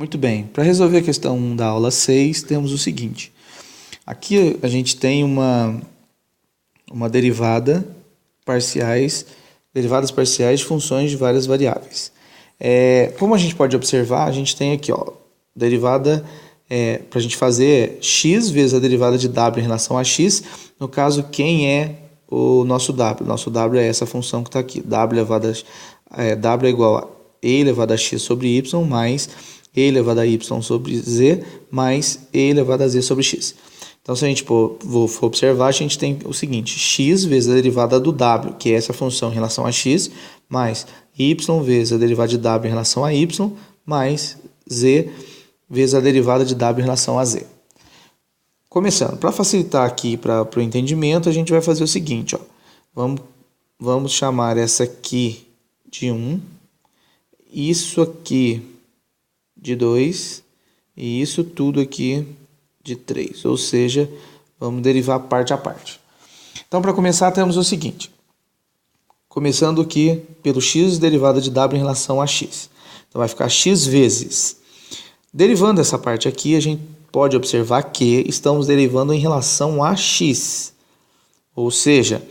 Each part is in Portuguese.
Muito bem, para resolver a questão da aula 6, temos o seguinte. Aqui a gente tem uma derivadas parciais de funções de várias variáveis. Como a gente pode observar, a gente tem aqui, derivada, para a gente fazer x vezes a derivada de w em relação a x. No caso, quem é o nosso w? Nosso w é essa função que está aqui. W é igual a e elevado a x sobre y mais e elevado a y sobre z mais e elevado a z sobre x. Então, se a gente for observar, a gente tem o seguinte: x vezes a derivada do w, que é essa função em relação a x, mais y vezes a derivada de w em relação a y, mais z vezes a derivada de w em relação a z. Começando, para facilitar aqui para o entendimento, a gente vai fazer o seguinte, vamos chamar essa aqui de 1, isso aqui de 2 e isso tudo aqui de 3, ou seja, vamos derivar parte a parte. Então, para começar, temos o seguinte, começando aqui pelo x derivada de w em relação a x. Então, vai ficar x vezes. Derivando essa parte aqui, a gente pode observar que estamos derivando em relação a x. Ou seja,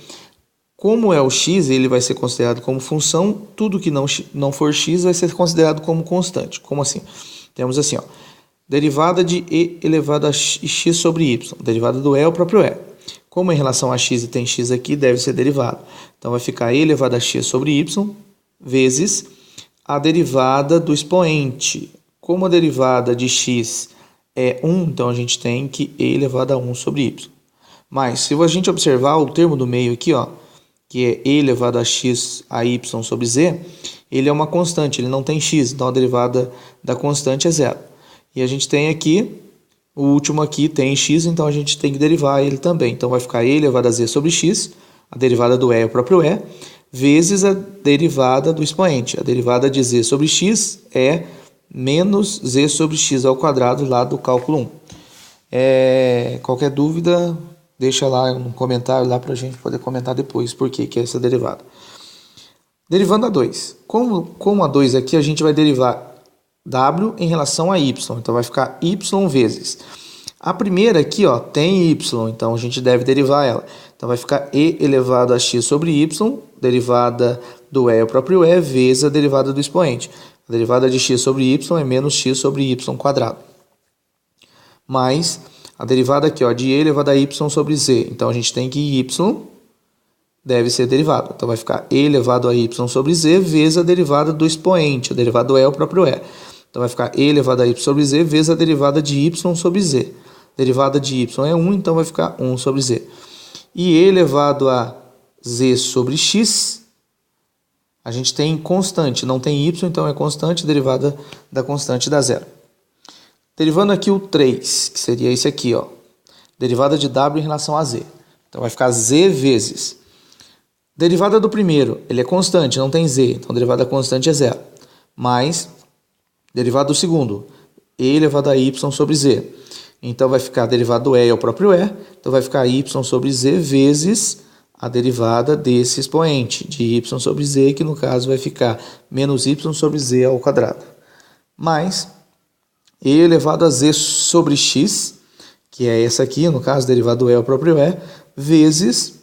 como é o x, ele vai ser considerado como função, tudo que não for x vai ser considerado como constante. Como assim? Temos assim, derivada de e elevado a x sobre y. Derivada do e é o próprio e. Como em relação a x e tem x aqui, deve ser derivado. Então, vai ficar e elevado a x sobre y vezes a derivada do expoente. Como a derivada de x é 1, então a gente tem que e elevado a 1 sobre y. Mas, se a gente observar o termo do meio aqui, que é e elevado a x a y sobre z, ele é uma constante, ele não tem x, então a derivada da constante é zero. E a gente tem aqui, o último aqui tem x, então a gente tem que derivar ele também. Então vai ficar e elevado a z sobre x, a derivada do e é o próprio e, vezes a derivada do expoente. A derivada de z sobre x é menos z sobre x ao quadrado lá do cálculo 1. Qualquer dúvida, deixa lá um comentário lá para a gente poder comentar depois por que é essa derivada. Derivando a 2. Como a 2 aqui, a gente vai derivar w em relação a y. Então, vai ficar y vezes. A primeira aqui tem y, então a gente deve derivar ela. Então, vai ficar e elevado a x sobre y, derivada do e é o próprio e, vezes a derivada do expoente. A derivada de x sobre y é menos x sobre y quadrado. Mais a derivada aqui de e elevado a y sobre z. Então, a gente tem que y deve ser derivado. Então, vai ficar e elevado a y sobre z vezes a derivada do expoente. A derivada do e é o próprio e. Então, vai ficar e elevado a y sobre z vezes a derivada de y sobre z. A derivada de y é 1, então vai ficar 1 sobre z. E e elevado a z sobre x, a gente tem constante, não tem y, então é constante, derivada da constante dá zero. Derivando aqui o 3, que seria esse aqui, derivada de w em relação a z. Então vai ficar z vezes. Derivada do primeiro, ele é constante, não tem z, então a derivada constante é zero. Mais derivada do segundo, e elevado a y sobre z. Então vai ficar a derivada do e é o próprio e, então vai ficar y sobre z vezes a derivada desse expoente, de y sobre z, que no caso vai ficar menos y sobre z ao quadrado. Mais e elevado a z sobre x, que é essa aqui, no caso, derivada do e é o próprio e, vezes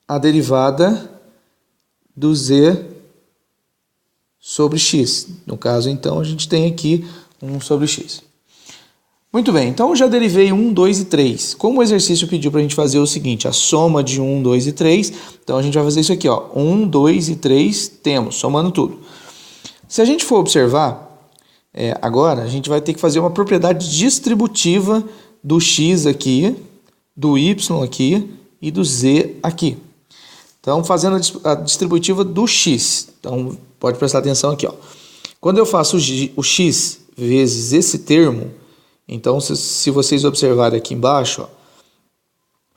a derivada do z sobre x. No caso, então, a gente tem aqui 1 sobre x. Muito bem, então eu já derivei 1, 2 e 3. Como o exercício pediu para a gente fazer o seguinte, a soma de 1, 2 e 3, então a gente vai fazer isso aqui, 1, 2 e 3, temos, somando tudo. Se a gente for observar, agora a gente vai ter que fazer uma propriedade distributiva do x aqui, do y aqui e do z aqui. Então, fazendo a distributiva do x. Então, pode prestar atenção aqui. Quando eu faço o x vezes esse termo, então, se vocês observarem aqui embaixo,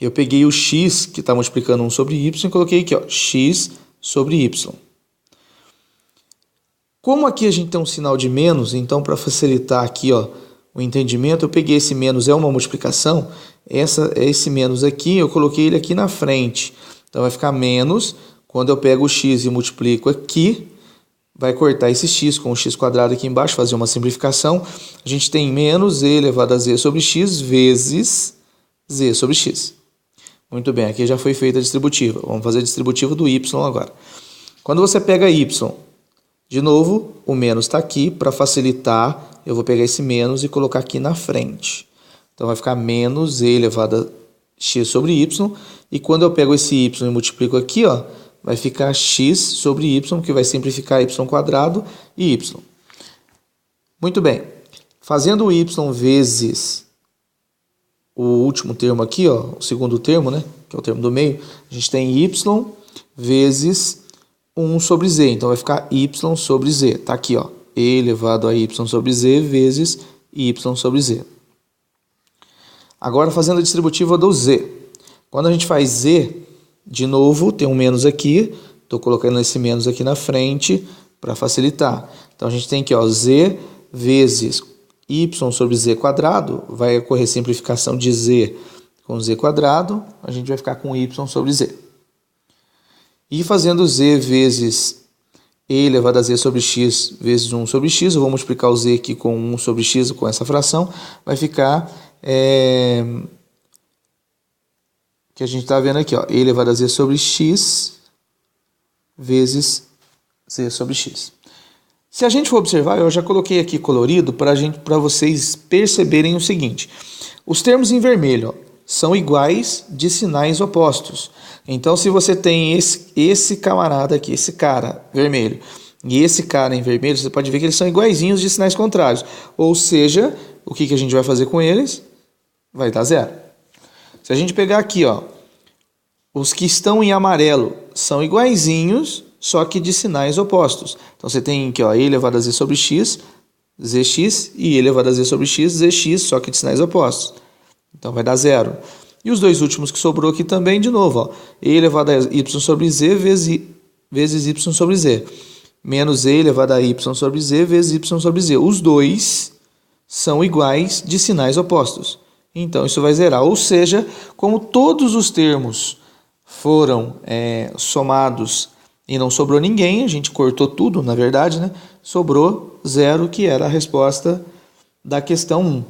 eu peguei o x, que está multiplicando 1 sobre y, e coloquei aqui, x sobre y. Como aqui a gente tem um sinal de menos, então, para facilitar aqui o entendimento, eu peguei esse menos, é uma multiplicação, esse menos aqui, eu coloquei ele aqui na frente. Então, vai ficar menos, quando eu pego o x e multiplico aqui, vai cortar esse x com o x quadrado aqui embaixo, fazer uma simplificação. A gente tem menos e elevado a z sobre x vezes z sobre x. Muito bem, aqui já foi feita a distributiva. Vamos fazer a distributiva do y agora. Quando você pega y, de novo, o menos está aqui. Para facilitar, eu vou pegar esse menos e colocar aqui na frente. Então vai ficar menos e elevado a x sobre y. E quando eu pego esse y e multiplico aqui, ó, vai ficar x sobre y, que vai simplificar y quadrado e y. Muito bem. Fazendo o y vezes o último termo aqui, ó, o segundo termo, né, que é o termo do meio, a gente tem y vezes 1 sobre z. Então vai ficar y sobre z. Tá aqui, ó, e elevado a y sobre z vezes y sobre z. Agora fazendo a distributiva do z. Quando a gente faz z, de novo, tem um menos aqui. Estou colocando esse menos aqui na frente para facilitar. Então a gente tem aqui, ó, z vezes y sobre z quadrado. Vai ocorrer simplificação de z com z quadrado. A gente vai ficar com y sobre z. E fazendo z vezes e elevado a z sobre x vezes 1 sobre x, eu vou multiplicar o z aqui com 1 sobre x, com essa fração, vai ficar que a gente está vendo aqui, ó, e elevado a z sobre x vezes z sobre x. Se a gente for observar, eu já coloquei aqui colorido para vocês perceberem o seguinte: os termos em vermelho, ó, são iguais de sinais opostos. Então, se você tem esse camarada aqui, esse cara vermelho, e esse cara em vermelho, você pode ver que eles são iguaizinhos de sinais contrários. Ou seja, o que a gente vai fazer com eles? Vai dar zero. Se a gente pegar aqui, ó, os que estão em amarelo são iguaizinhos, só que de sinais opostos. Então, você tem aqui, ó, e elevado a z sobre x, zx, e e elevado a z sobre x, zx, só que de sinais opostos. Então, vai dar zero. E os dois últimos que sobrou aqui também, de novo, ó, e elevado a y sobre z vezes y sobre z. Menos e elevado a y sobre z vezes y sobre z. Os dois são iguais de sinais opostos. Então, isso vai zerar. Ou seja, como todos os termos foram somados e não sobrou ninguém, a gente cortou tudo, na verdade, né? Sobrou zero, que era a resposta da questão 1.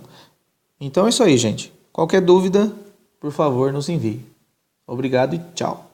Então, é isso aí, gente. Qualquer dúvida, por favor, nos envie. Obrigado e tchau.